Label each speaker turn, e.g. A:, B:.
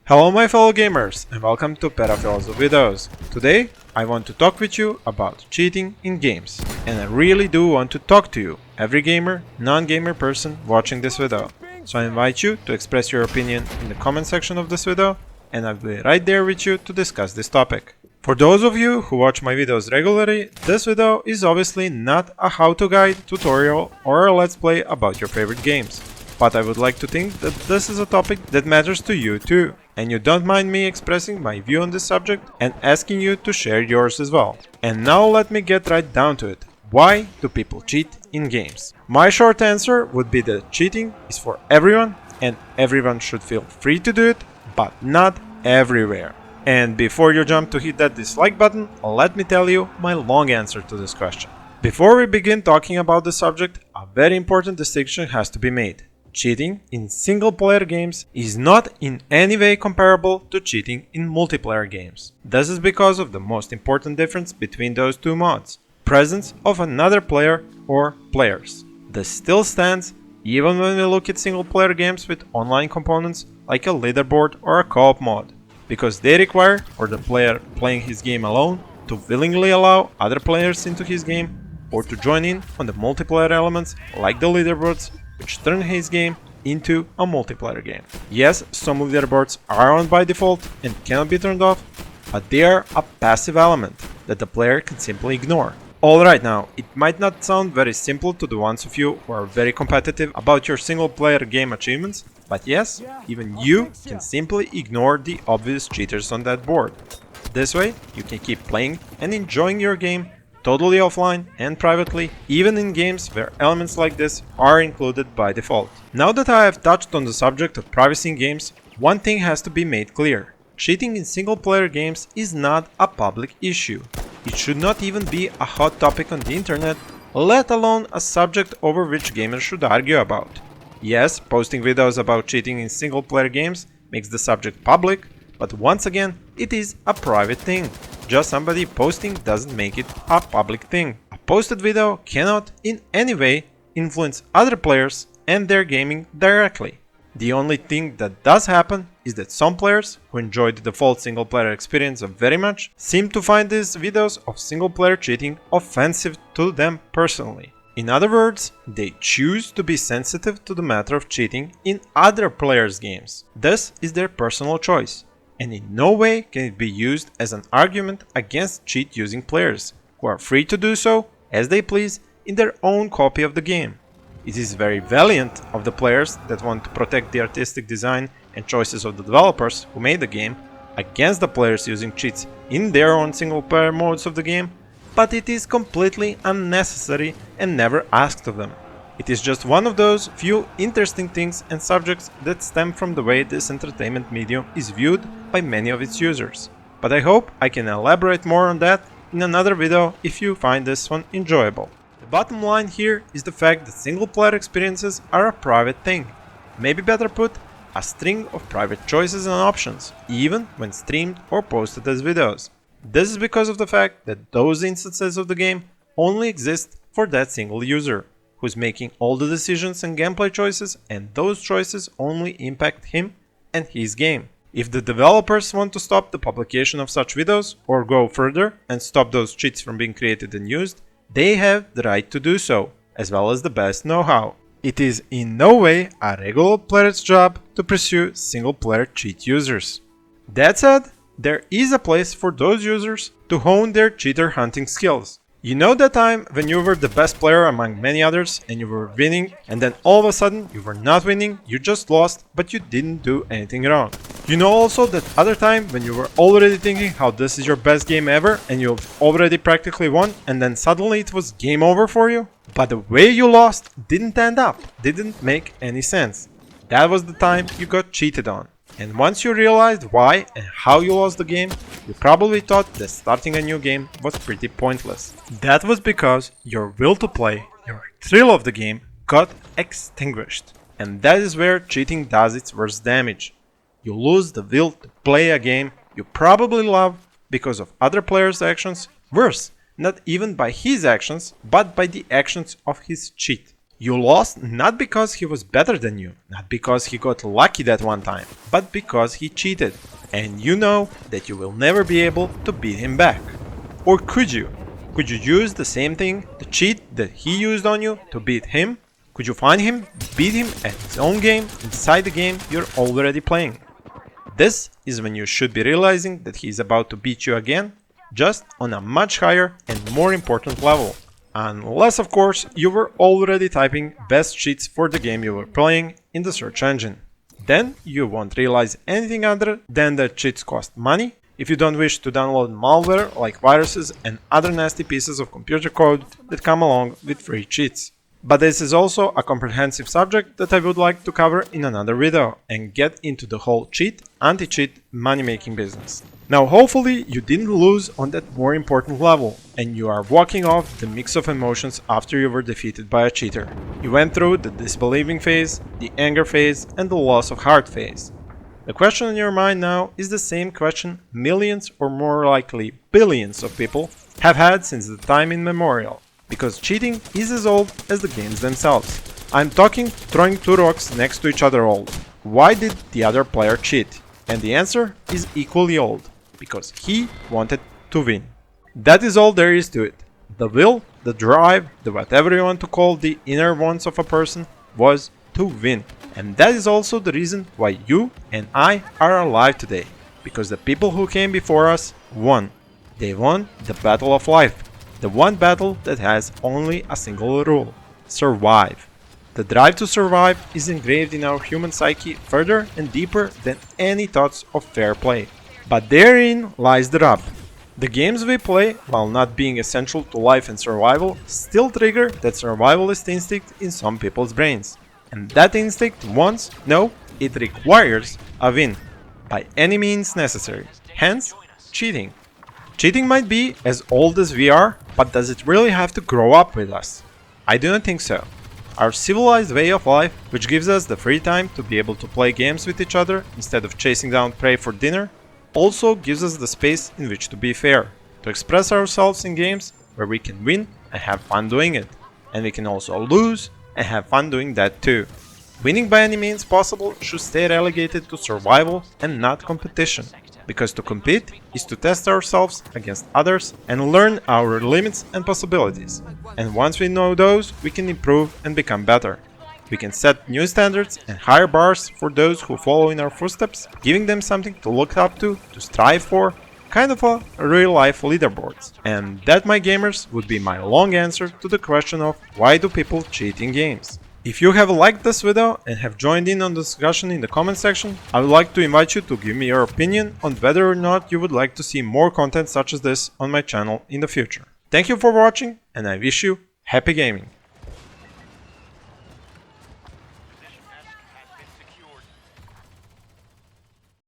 A: Hello my fellow gamers and welcome to Pedophiles of Videos. Today I want to talk with you about cheating in games. And I really do want to talk to you, every gamer, non-gamer person watching this video. So I invite you to express your opinion in the comment section of this video and I'll be right there with you to discuss this topic. For those of you who watch my videos regularly, this video is obviously not a how-to guide, tutorial or a let's play about your favorite games. But I would like to think that this is a topic that matters to you too, and you don't mind me expressing my view on this subject and asking you to share yours as well. And now let me get right down to it. Why do people cheat in games? My short answer would be that cheating is for everyone and everyone should feel free to do it, but not everywhere. And before you jump to hit that dislike button, let me tell you my long answer to this question. Before we begin talking about the subject, a very important distinction has to be made. Cheating in single-player games is not in any way comparable to cheating in multiplayer games. This is because of the most important difference between those two modes: presence of another player or players. This still stands even when we look at single-player games with online components like a leaderboard or a co-op mode, because they require for the player playing his game alone to willingly allow other players into his game or to join in on the multiplayer elements like the leaderboards, which turn his game into a multiplayer game. Yes, some leaderboards are on by default and cannot be turned off, but they are a passive element that the player can simply ignore. Alright, now, it might not sound very simple to the ones of you who are very competitive about your single player game achievements, but yes, even you can simply ignore the obvious cheaters on that board. This way, you can keep playing and enjoying your game totally offline and privately, even in games where elements like this are included by default. Now that I have touched on the subject of privacy in games, one thing has to be made clear. Cheating in single-player games is not a public issue. It should not even be a hot topic on the internet, let alone a subject over which gamers should argue about. Yes, posting videos about cheating in single-player games makes the subject public, but once again, it is a private thing. Just somebody posting doesn't make it a public thing. A posted video cannot in any way influence other players and their gaming directly. The only thing that does happen is that some players who enjoy the default single player experience very much seem to find these videos of single player cheating offensive to them personally. In other words, they choose to be sensitive to the matter of cheating in other players' games. This is their personal choice, and in no way can it be used as an argument against cheat-using players, who are free to do so as they please in their own copy of the game. It is very valiant of the players that want to protect the artistic design and choices of the developers who made the game against the players using cheats in their own single-player modes of the game, but it is completely unnecessary and never asked of them. It is just one of those few interesting things and subjects that stem from the way this entertainment medium is viewed by many of its users. But I hope I can elaborate more on that in another video if you find this one enjoyable. The bottom line here is the fact that single player experiences are a private thing. Maybe better put, a string of private choices and options, even when streamed or posted as videos. This is because of the fact that those instances of the game only exist for that single user, who's making all the decisions and gameplay choices, and those choices only impact him and his game. If the developers want to stop the publication of such videos or go further and stop those cheats from being created and used, they have the right to do so, as well as the best know-how. It is in no way a regular player's job to pursue single-player cheat users. That said, there is a place for those users to hone their cheater hunting skills. You know that time when you were the best player among many others and you were winning, and then all of a sudden you were not winning, you just lost, but you didn't do anything wrong. You know also that other time when you were already thinking how this is your best game ever and you've already practically won, and then suddenly it was game over for you? But the way you lost didn't end up, didn't make any sense. That was the time you got cheated on. And once you realized why and how you lost the game, you probably thought that starting a new game was pretty pointless. That was because your will to play, your thrill of the game, got extinguished. And that is where cheating does its worst damage. You lose the will to play a game you probably love because of other players' actions, worse, not even by his actions, but by the actions of his cheat. You lost not because he was better than you, not because he got lucky that one time, but because he cheated. And you know that you will never be able to beat him back. Or could you? Could you use the same thing, the cheat that he used on you, to beat him? Could you find him, beat him at his own game inside the game you're already playing? This is when you should be realizing that he is about to beat you again, just on a much higher and more important level. Unless, of course, you were already typing best cheats for the game you were playing in the search engine. Then you won't realize anything other than that cheats cost money if you don't wish to download malware like viruses and other nasty pieces of computer code that come along with free cheats. But this is also a comprehensive subject that I would like to cover in another video and get into the whole cheat, anti-cheat, money-making business. Now hopefully you didn't lose on that more important level and you are walking off the mix of emotions after you were defeated by a cheater. You went through the disbelieving phase, the anger phase, and the loss of heart phase. The question in your mind now is the same question millions or more likely billions of people have had since the time immemorial. Because cheating is as old as the games themselves. I'm talking throwing two rocks next to each other old. Why did the other player cheat? And the answer is equally old. Because he wanted to win. That is all there is to it. The will, the drive, the whatever you want to call the inner wants of a person was to win. And that is also the reason why you and I are alive today. Because the people who came before us won. They won the battle of life. The one battle that has only a single rule: survive. The drive to survive is engraved in our human psyche further and deeper than any thoughts of fair play. But therein lies the rub. The games we play, while not being essential to life and survival, still trigger that survivalist instinct in some people's brains. And that instinct wants, no, it requires a win, by any means necessary, hence cheating. Cheating might be as old as we are, but does it really have to grow up with us? I do not think so. Our civilized way of life, which gives us the free time to be able to play games with each other instead of chasing down prey for dinner, also gives us the space in which to be fair, to express ourselves in games where we can win and have fun doing it, and we can also lose and have fun doing that too. Winning by any means possible should stay relegated to survival and not competition. Because to compete is to test ourselves against others and learn our limits and possibilities. And once we know those, we can improve and become better. We can set new standards and higher bars for those who follow in our footsteps, giving them something to look up to strive for, kind of a real-life leaderboards. And that, my gamers, would be my long answer to the question of why do people cheat in games. If you have liked this video and have joined in on the discussion in the comment section, I would like to invite you to give me your opinion on whether or not you would like to see more content such as this on my channel in the future. Thank you for watching and I wish you happy gaming!